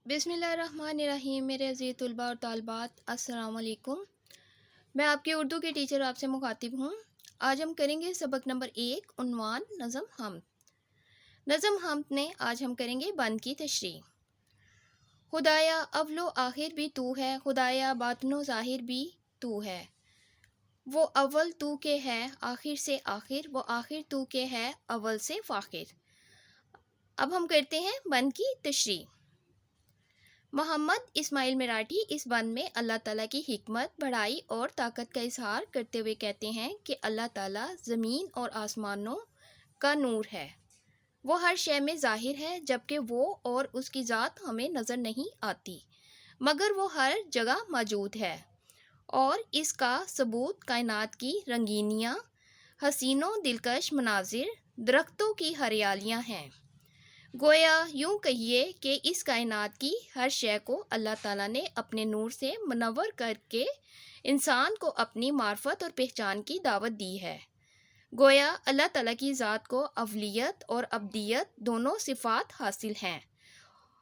بسم اللہ الرحمن الرحیم۔ میرے عزیز طلباء اور طالبات، السلام علیکم۔ میں آپ کے اردو کے ٹیچر آپ سے مخاطب ہوں۔ آج ہم کریں گے سبق نمبر 1، عنوان نظم حمد۔ نظم حمد میں آج ہم کریں گے بند کی تشریح۔ خدایا اول و آخر بھی تو ہے، خدایا باطن و ظاہر بھی تو ہے۔ وہ اول تو کے ہے آخر سے آخر، وہ آخر تو کے ہے اول سے فاخر۔ اب ہم کرتے ہیں بند کی تشریح۔ محمد اسماعیل مراٹھی اس بند میں اللہ تعالیٰ کی حکمت، بڑائی اور طاقت کا اظہار کرتے ہوئے کہتے ہیں کہ اللہ تعالیٰ زمین اور آسمانوں کا نور ہے۔ وہ ہر شے میں ظاہر ہے، جبکہ وہ اور اس کی ذات ہمیں نظر نہیں آتی، مگر وہ ہر جگہ موجود ہے، اور اس کا ثبوت کائنات کی رنگینیاں، حسین و دلکش مناظر، درختوں کی ہریالیاں ہیں۔ گویا یوں کہیے کہ اس کائنات کی ہر شے کو اللہ تعالیٰ نے اپنے نور سے منور کر کے انسان کو اپنی معرفت اور پہچان کی دعوت دی ہے۔ گویا اللہ تعالیٰ کی ذات کو اولیت اور ابدیت دونوں صفات حاصل ہیں،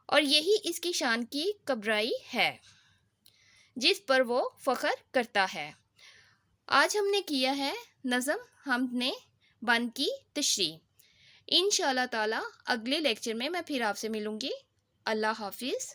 اور یہی اس کی شان کی کبریائی ہے جس پر وہ فخر کرتا ہے۔ آج ہم نے کیا ہے نظم حمد میں بند کی تشریح۔ انشاءاللہ تعالی اگلے لیکچر میں پھر آپ سے ملوں گی۔ اللہ حافظ۔